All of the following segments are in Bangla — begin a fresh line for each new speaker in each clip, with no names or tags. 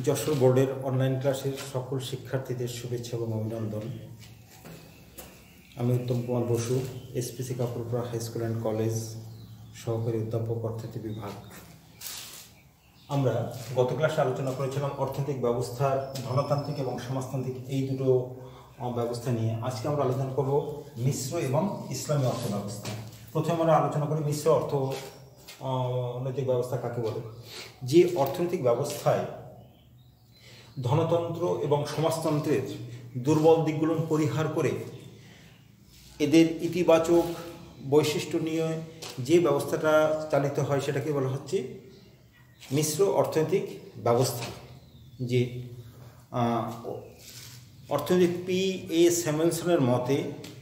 যশোর বোর্ডের অনলাইন ক্লাসের সকল শিক্ষার্থীদের শুভেচ্ছা এবং অভিনন্দন। আমি Uttam Kumar Basu, SPC Kapurpara high school and college সহকারী অধ্যাপক অর্থনীতি বিভাগ। আমরা গত ক্লাসে আলোচনা করেছিলাম অর্থনৈতিক ব্যবস্থার ধনতান্ত্রিক এবং সমাজতান্ত্রিক এই দুটো ব্যবস্থা নিয়ে। আজকে আমরা আলোচনা করব মিশ্র এবং ইসলামী অর্থ ব্যবস্থা। প্রথমে আমরা আলোচনা করি মিশ্র অর্থনৈতিক ব্যবস্থা কাকে বলে। যে অর্থনৈতিক ব্যবস্থায় ধনতন্ত্র এবং সমাজতন্ত্রের দুর্বল দিকগুলো পরিহার করে এদের ইতিবাচক বৈশিষ্ট্য নিয়ে যে ব্যবস্থাটা চালিত হয় সেটাকে বলা হচ্ছে মিশ্র অর্থনৈতিক ব্যবস্থা। যে অর্থনৈতিক P.A. স্যামুয়েলসনের মতে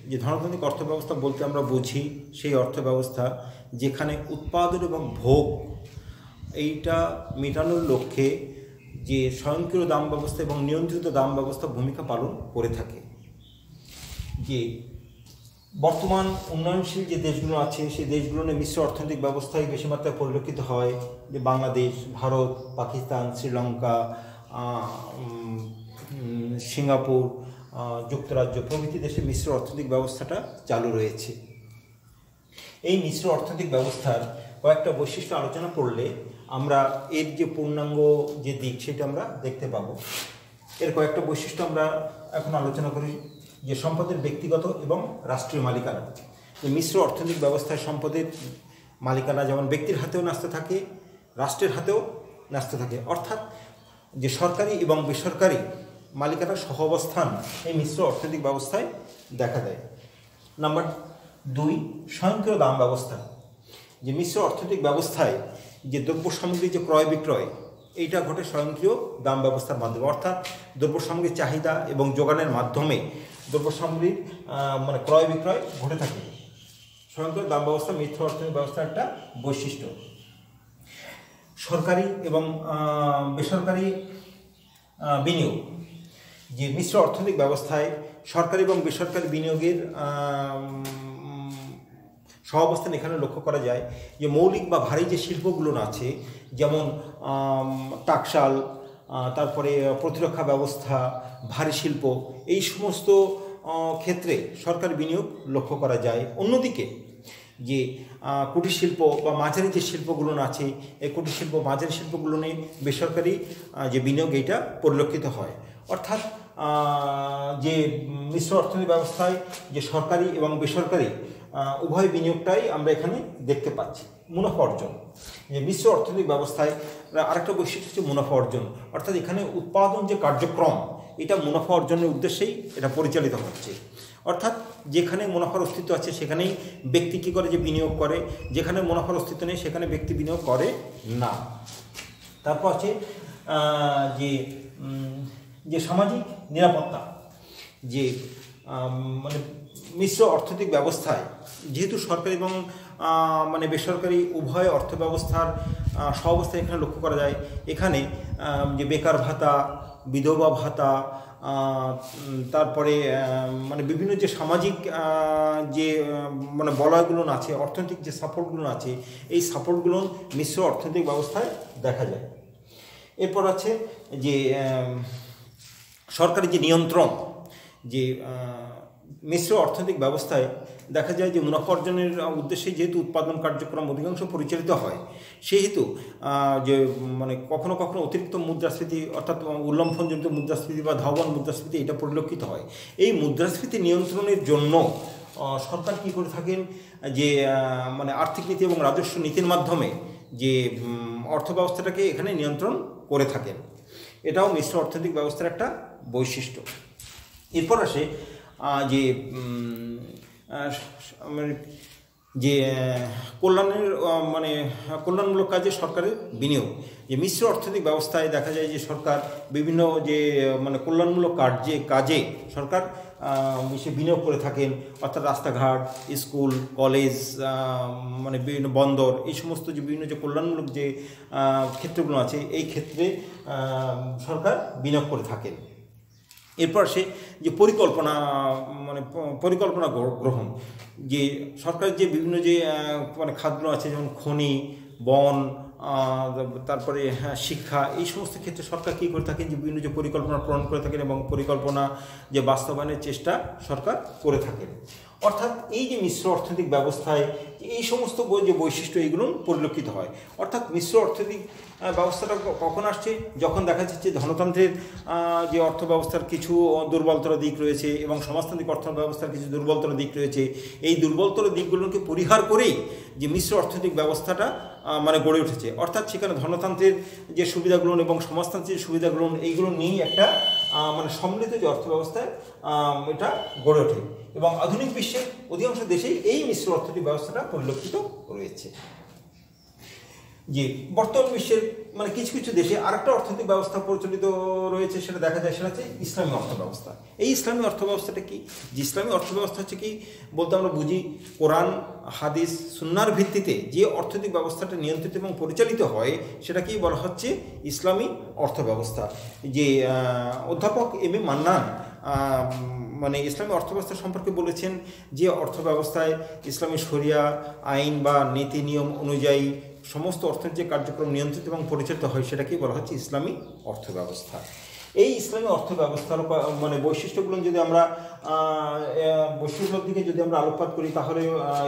যে ধনতান্ত্রিক অর্থ ব্যবস্থা বলতে আমরা বুঝি সেই অর্থ ব্যবস্থা যেখানে উৎপাদন এবং ভোগ এইটা মেটানোর লক্ষ্যে যে স্বয়ংক্রিয় দাম ব্যবস্থা এবং নিয়ন্ত্রিত দাম ব্যবস্থা ভূমিকা পালন করে থাকে। যে বর্তমান উন্নয়নশীল যে দেশগুলো আছে সেই দেশগুলো নিয়ে মিশ্র অর্থনৈতিক ব্যবস্থায় বেশি মাত্রায় পরিলক্ষিত হয়। যে বাংলাদেশ, ভারত, পাকিস্তান, শ্রীলঙ্কা, সিঙ্গাপুর, যুক্তরাজ্য প্রভৃতি দেশে মিশ্র অর্থনৈতিক ব্যবস্থাটা চালু রয়েছে। এই মিশ্র অর্থনৈতিক ব্যবস্থার কয়েকটা বৈশিষ্ট্য আলোচনা করলে আমরা এর যে পূর্ণাঙ্গ যে দিক সেটা আমরা দেখতে পাবো। এর কয়েকটা বৈশিষ্ট্য আমরা এখন আলোচনা করি। যে সম্পদের ব্যক্তিগত এবং রাষ্ট্রীয় মালিকানা। যে মিশ্র অর্থনৈতিক ব্যবস্থায় সম্পদের মালিকানা যেমন ব্যক্তির হাতেও ন্যস্ত থাকে, রাষ্ট্রের হাতেও ন্যস্ত থাকে, অর্থাৎ যে সরকারি এবং বেসরকারি মালিকানার সহাবস্থান এই মিশ্র অর্থনৈতিক ব্যবস্থায় দেখা দেয়। নাম্বার 2, স্বয়ংক্রিয় দাম ব্যবস্থা। যে মিশ্র অর্থনৈতিক ব্যবস্থায় যে দ্রব্য সামগ্রী যে ক্রয় বিক্রয় এইটা ঘটে স্বয়ংক্রিয় দাম ব্যবস্থার মাধ্যমে, অর্থাৎ দ্রব্য সামগ্রীর চাহিদা এবং যোগানের মাধ্যমে দ্রব্য সামগ্রীর ক্রয় বিক্রয় ঘটে থাকে। স্বয়ংক্রিয় দাম ব্যবস্থা মিশ্র অর্থনৈতিক ব্যবস্থার একটা বৈশিষ্ট্য। সরকারি এবং বেসরকারি বিনিয়োগ। যে মিশ্র অর্থনৈতিক ব্যবস্থায় সরকারি এবং বেসরকারি বিনিয়োগের সহাবস্থান এখানে লক্ষ্য করা যায়। যে মৌলিক বা ভারী যে শিল্পগুলো আছে যেমন টাকশাল, তারপরে প্রতিরক্ষা ব্যবস্থা, ভারী শিল্প, এই সমস্ত ক্ষেত্রে সরকারি বিনিয়োগ লক্ষ্য করা যায়। অন্যদিকে যে কুটির শিল্প বা মাঝারি যে শিল্পগুলো আছে এই কুটির শিল্প মাঝারি শিল্পগুলো নিয়ে বেসরকারি যে বিনিয়োগ এইটা পরিলক্ষিত হয়। অর্থাৎ যে মিশ্র অর্থনৈতিক ব্যবস্থায় যে সরকারি এবং বেসরকারি উভয় বিনিয়োগটাই আমরা এখানে দেখতে পাচ্ছি। মুনাফা অর্জন। যে মিশ্র অর্থনৈতিক ব্যবস্থায় আরেকটা বৈশিষ্ট্য হচ্ছে মুনাফা অর্জন, অর্থাৎ এখানে উৎপাদন যে কার্যক্রম এটা মুনাফা অর্জনের উদ্দেশ্যেই এটা পরিচালিত হচ্ছে। অর্থাৎ যেখানে মুনাফার অস্তিত্ব আছে সেখানেই ব্যক্তি কী করে যে বিনিয়োগ করে, যেখানে মুনাফার অস্তিত্ব নেই সেখানে ব্যক্তি বিনিয়োগ করে না। তারপর আছে যে সামাজিক নিরাপত্তা। যে মিশ্র অর্থনৈতিক ব্যবস্থায় যেহেতু সরকারি এবং বেসরকারি উভয় অর্থ ব্যবস্থার সহাবস্থা এখানে লক্ষ্য করা যায়। এখানে যে বেকার ভাতা, বিধবা ভাতা, তারপরে বিভিন্ন যে সামাজিক যে বলয়গুলো আছে, অর্থনৈতিক যে সাপোর্টগুলো আছে এই সাপোর্টগুলো মিশ্র অর্থনৈতিক ব্যবস্থায় দেখা যায়। এরপর আছে যে সরকারি যে নিয়ন্ত্রণ। যে মিশ্র অর্থনৈতিক ব্যবস্থায় দেখা যায় যে মুনাফা অর্জনের উদ্দেশ্যে যেহেতু উৎপাদন কার্যক্রম অধিকাংশ পরিচালিত হয় সেহেতু যে কখনো কখনো অতিরিক্ত মুদ্রাস্ফীতি অর্থাৎ উল্লম্ফনজনিত মুদ্রাস্ফীতি বা ধাবন মুদ্রাস্ফীতি এটা পরিলক্ষিত হয়। এই মুদ্রাস্ফীতি নিয়ন্ত্রণের জন্য সরকার কী করে থাকেন যে আর্থিক নীতি এবং রাজস্ব নীতির মাধ্যমে যে অর্থ ব্যবস্থাটাকে এখানে নিয়ন্ত্রণ করে থাকেন। এটাও মিশ্র অর্থনৈতিক ব্যবস্থার একটা বৈশিষ্ট্য। এরপর আসে যে যে কল্যাণের কল্যাণমূলক কাজে সরকারের বিনিয়োগ। যে মিশ্র অর্থনৈতিক ব্যবস্থায় দেখা যায় যে সরকার বিভিন্ন যে কল্যাণমূলক কাজে সরকার সে বিনিয়োগ করে থাকেন, অর্থাৎ রাস্তাঘাট, স্কুল, কলেজ, বিভিন্ন বন্দর, এই সমস্ত যে বিভিন্ন যে কল্যাণমূলক যে ক্ষেত্রগুলো আছে এই ক্ষেত্রে সরকার বিনিয়োগ করে থাকেন। এরপর সে যে পরিকল্পনা গ্রহণ। যে সরকারের যে বিভিন্ন যে খাতগুলো আছে যেমন খনি, বন, তারপরে শিক্ষা, এই সমস্ত ক্ষেত্রে সরকার কী করে থাকেন যে বিভিন্ন যে পরিকল্পনা প্রণয়ন করে থাকেন এবং পরিকল্পনা যে বাস্তবায়নের চেষ্টা সরকার করে থাকেন। অর্থাৎ এই যে মিশ্র অর্থনৈতিক ব্যবস্থায় এই সমস্ত যে বৈশিষ্ট্য এইগুলো পরিলক্ষিত হয়। অর্থাৎ মিশ্র অর্থনৈতিক ব্যবস্থাটা কখন আসছে, যখন দেখা যাচ্ছে ধনতন্ত্রের যে অর্থ ব্যবস্থার কিছু দুর্বলতর দিক রয়েছে এবং সমাজতান্ত্রিক অর্থ ব্যবস্থার কিছু দুর্বলতর দিক রয়েছে, এই দুর্বলতর দিকগুলোকে পরিহার করেই যে মিশ্র অর্থনৈতিক ব্যবস্থাটা মানে গড়ে উঠেছে। অর্থাৎ সেখানে ধনতন্ত্রের যে সুবিধাগুলো এবং সমাজতান্ত্রিক সুবিধাগুলো এইগুলো নিয়েই একটা মানে সম্মিলিত যে অর্থ ব্যবস্থায় এটা গড়ে ওঠে এবং আধুনিক বিশ্বের অধিকাংশ দেশেই এই মিশ্র অর্থনৈতিক ব্যবস্থাটা পরিলক্ষিত রয়েছে। যে বর্তমান বিশ্বের মানে কিছু কিছু দেশে আরেকটা অর্থনৈতিক ব্যবস্থা প্রচলিত রয়েছে, সেটা দেখা যায়, সেটা হচ্ছে ইসলামী অর্থ ব্যবস্থা। এই ইসলামী অর্থ ব্যবস্থাটা কি? যে ইসলামী অর্থ ব্যবস্থা হচ্ছে কি বলতে আমরা বুঝি কোরআন, হাদিস, সুন্নাহর ভিত্তিতে যে অর্থনৈতিক ব্যবস্থাটা নিয়ন্ত্রিত এবং পরিচালিত হয় সেটাকেই বলা হচ্ছে ইসলামী অর্থ ব্যবস্থা। যে অধ্যাপক এম এ মান্নান মানে ইসলামী অর্থব্যবস্থা সম্পর্কে বলেছেন যে অর্থ ব্যবস্থায় ইসলামী শরিয়া আইন বা নীতি নিয়ম অনুযায়ী সমস্ত অর্থনৈতিক কার্যক্রম নিয়ন্ত্রিত এবং পরিচালিত হয় সেটাকেই বলা হচ্ছে ইসলামী অর্থ ব্যবস্থা। এই ইসলামী অর্থ ব্যবস্থার মানে বৈশিষ্ট্যগুলো যদি আমরা বৈশিষ্ট্যগুলোর দিকে যদি আমরা আলোকপাত করি তাহলে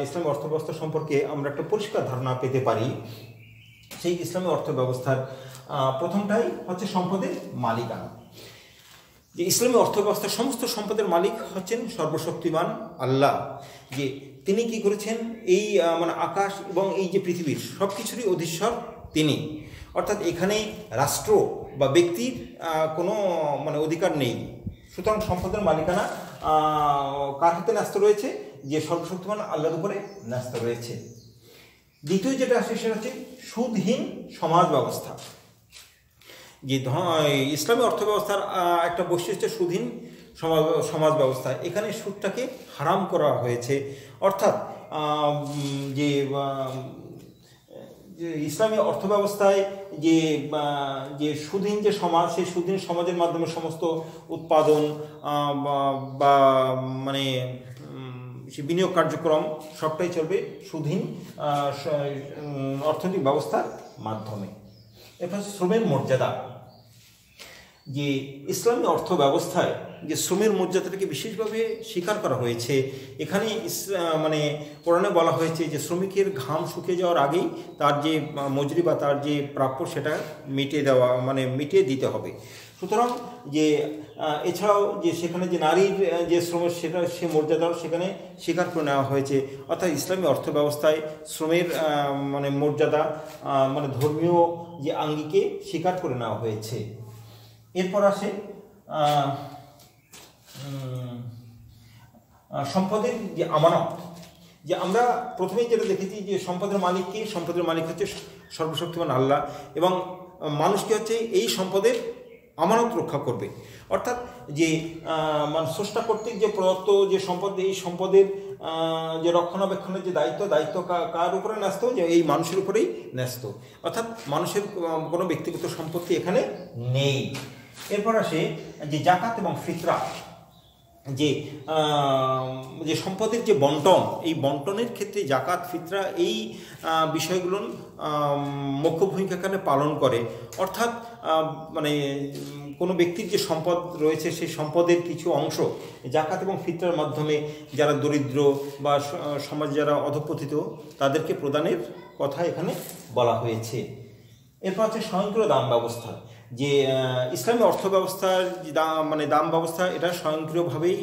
ইসলামী অর্থ ব্যবস্থা সম্পর্কে আমরা একটা পরিষ্কার ধারণা পেতে পারি। সেই ইসলামী অর্থ ব্যবস্থার প্রথমটাই হচ্ছে সম্পদের মালিকানা। যে ইসলামী অর্থব্যবস্থার সমস্ত সম্পদের মালিক হচ্ছেন সর্বশক্তিমান আল্লাহ। যে তিনি কি করেছেন, এই মানে আকাশ এবং এই যে পৃথিবীর সব কিছুরই অধীশ্বর তিনি। অর্থাৎ এখানে রাষ্ট্র বা ব্যক্তির কোনো মানে অধিকার নেই। সুতরাং সম্পদের মালিকানা কার হাতে ন্যস্ত রয়েছে? যে সর্বশক্তিমান আল্লাহর উপরে ন্যস্ত রয়েছে। দ্বিতীয় যেটা আসে সেটা হচ্ছে সুদহীন সমাজ ব্যবস্থা। যে ইসলামী অর্থব্যবস্থার একটা বৈশিষ্ট্য সুদহীন সমাজ ব্যবস্থা। এখানে সুদটাকে হারাম করা হয়েছে। অর্থাৎ যে ইসলামী অর্থব্যবস্থায় যে সুদহীন যে সমাজ, সেই সুদহীন সমাজের মাধ্যমে সমস্ত উৎপাদন বা মানে সে বিনিয়োগ কার্যক্রম সবটাই চলবে সুদহীন অর্থনৈতিক ব্যবস্থার মাধ্যমে। এরপর শ্রমের মর্যাদা। যে ইসলামী অর্থ ব্যবস্থায় যে শ্রমের মর্যাদাটাকে বিশেষভাবে স্বীকার করা হয়েছে। এখানে মানে কোরআনে বলা হয়েছে যে শ্রমিকের ঘাম শুকিয়ে যাওয়ার আগেই তার যে মজুরি বা তার যে প্রাপ্য সেটা মিটিয়ে দিতে হবে। সুতরাং যে এছাড়াও যে সেখানে যে নারীর যে শ্রমের সে মর্যাদাও সেখানে স্বীকার করে নেওয়া হয়েছে। অর্থাৎ ইসলামী অর্থ ব্যবস্থায় শ্রমের মানে মর্যাদা মানে ধর্মীয় যে আঙ্গিকে স্বীকার করে নেওয়া হয়েছে। এরপর আসে সম্পদের যে আমানত। যে আমরা প্রথমেই যেটা দেখেছি যে সম্পদের মালিক কি? সম্পদের মালিক হচ্ছে সর্বশক্তিমান আল্লাহ এবং মানুষকে হচ্ছে এই সম্পদের আমানত রক্ষা করবে। অর্থাৎ যে স্রষ্টা কর্তৃক যে প্রদত্ত যে সম্পদ, এই সম্পদের যে রক্ষণাবেক্ষণের যে দায়িত্ব কার উপরে ন্যস্ত? যে এই মানুষের উপরেই ন্যস্ত। অর্থাৎ মানুষের কোনো ব্যক্তিগত সম্পত্তি এখানে নেই। এরপর আসে যে জাকাত এবং ফিতরা। যে সম্পদের যে বন্টন, এই বন্টনের ক্ষেত্রে জাকাত, ফিতরা এই বিষয়গুলো মুখ্য ভূমিকা এখানে পালন করে। অর্থাৎ মানে কোনো ব্যক্তির যে সম্পদ রয়েছে সেই সম্পদের কিছু অংশ জাকাত এবং ফিতরার মাধ্যমে যারা দরিদ্র বা সমাজে যারা অধঃপতিত তাদেরকে প্রদানের কথা এখানে বলা হয়েছে। এরপর হচ্ছে স্বয়ংক্রিয় দাম ব্যবস্থা। যে ইসলামী অর্থ ব্যবস্থার দাম ব্যবস্থা এটা স্বয়ংক্রিয়ভাবেই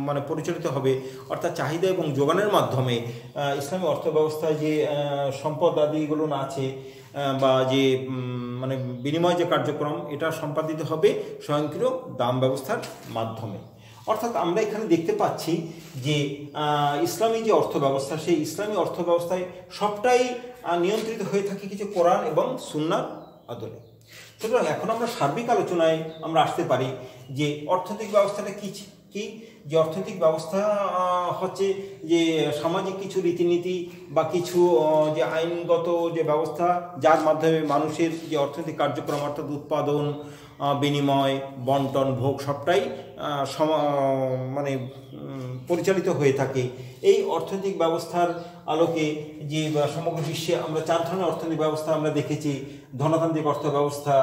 মানে পরিচালিত হবে। অর্থাৎ চাহিদা এবং যোগানের মাধ্যমে ইসলামী অর্থ ব্যবস্থায় যে সম্পদ আদিগুলো আছে বা যে মানে বিনিময় যে কার্যক্রম এটা সম্পাদিত হবে স্বয়ংক্রিয় দাম ব্যবস্থার মাধ্যমে। অর্থাৎ আমরা এখানে দেখতে পাচ্ছি যে ইসলামী যে অর্থ ব্যবস্থা, সেই ইসলামী অর্থ ব্যবস্থায় সবটাই নিয়ন্ত্রিত হয়ে থাকে কিছু কোরআন এবং সুন্নাহর আদলে। সুতরাং এখন আমরা সার্বিক আলোচনায় আমরা আসতে পারি যে অর্থনৈতিক ব্যবস্থাটা কী কি যে অর্থনৈতিক ব্যবস্থা হচ্ছে যে সামাজিক কিছু রীতিনীতি বা কিছু যে আইনগত যে ব্যবস্থা, যার মাধ্যমে মানুষের যে অর্থনৈতিক কার্যক্রম অর্থাৎ উৎপাদন, বিনিময়, বন্টন, ভোগ সবটাই মানে পরিচালিত হয়ে থাকে। এই অর্থনৈতিক ব্যবস্থার আলোকে যে সমগ্র বিশ্বে আমরা 4 ধরনের অর্থনৈতিক ব্যবস্থা আমরা দেখেছি: ধনতান্ত্রিক অর্থ ব্যবস্থা,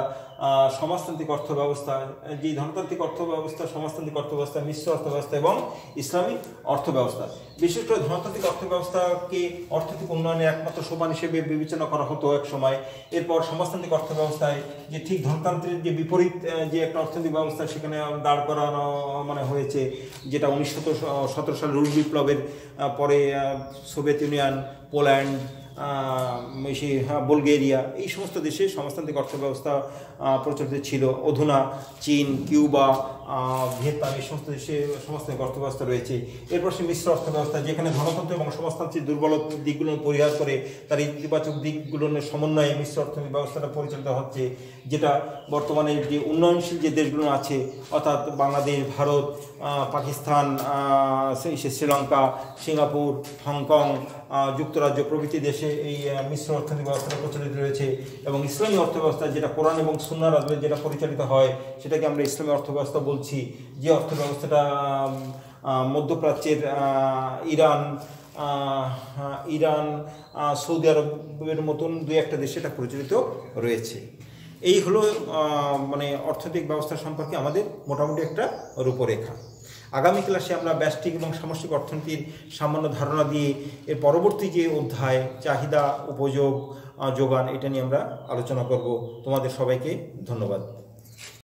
সমাজতান্ত্রিক অর্থ ব্যবস্থা, যে ধনতান্ত্রিক অর্থ ব্যবস্থা, সমাজতান্ত্রিক অর্থ ব্যবস্থা, মিশ্র অর্থ ব্যবস্থা এবং ইসলামিক অর্থ ব্যবস্থা। বিশেষ করে ধনতান্ত্রিক অর্থ ব্যবস্থাকে অর্থনৈতিক উন্নয়নের একমাত্র সোপান হিসেবে বিবেচনা করা হতো এক সময়। এরপর সমাজতান্ত্রিক অর্থ ব্যবস্থায় যে ঠিক ধনতান্ত্রিক যে বিপরীত যে একটা অর্থনৈতিক ব্যবস্থা সেখানে দাঁড় করানো মানে হয়েছে, যেটা 1917 সালের রুশ বিপ্লবের পরে সোভিয়েত ইউনিয়ন, পোল্যান্ড, বুলগেরিয়া, এই সমস্ত দেশে সমাজতান্ত্রিক অর্থ ব্যবস্থা প্রচলিত ছিল। অধুনা চীন, কিউবা, ভিয়েতনাম, এই সমস্ত দেশে সমাজতান্ত্রিক অর্থ ব্যবস্থা রয়েছে। এরপর সে মিশ্র অর্থ ব্যবস্থা, যেখানে ধনতন্ত্র এবং সমাজতান্ত্রিক দুর্বল দিকগুলো পরিহার করে তার ইতিবাচক দিকগুলোর সমন্বয়ে মিশ্র অর্থনৈতিক ব্যবস্থাটা পরিচালিত হচ্ছে, যেটা বর্তমানে যে উন্নয়নশীল যে দেশগুলো আছে অর্থাৎ বাংলাদেশ, ভারত, পাকিস্তান, শ্রীলঙ্কা, সিঙ্গাপুর, হংকং, যুক্তরাজ্য প্রভৃতি দেশে এই মিশ্র অর্থনৈতিক ব্যবস্থাটা প্রচলিত রয়েছে। এবং ইসলামী অর্থ ব্যবস্থা, যেটা কোরআন এবং সুন্নাহর আদলে যেটা পরিচালিত হয়, সেটাকে আমরা ইসলামী অর্থ ব্যবস্থা বলছি। যে অর্থ ব্যবস্থাটা মধ্যপ্রাচ্যের ইরান, সৌদি আরবের মতন 2-1টা দেশে এটা প্রচলিত রয়েছে। এই হলো মানে অর্থনৈতিক ব্যবস্থা সম্পর্কে আমাদের মোটামুটি একটা রূপরেখা। আগামী ক্লাসে আমরা ব্যষ্টিক এবং সামষ্টিক অর্থনীতির সামান্য ধারণা দিয়ে এর পরবর্তী যে অধ্যায় চাহিদা, উপযোগ, যোগান, এটা নিয়ে আমরা আলোচনা করব। তোমাদের সবাইকে ধন্যবাদ।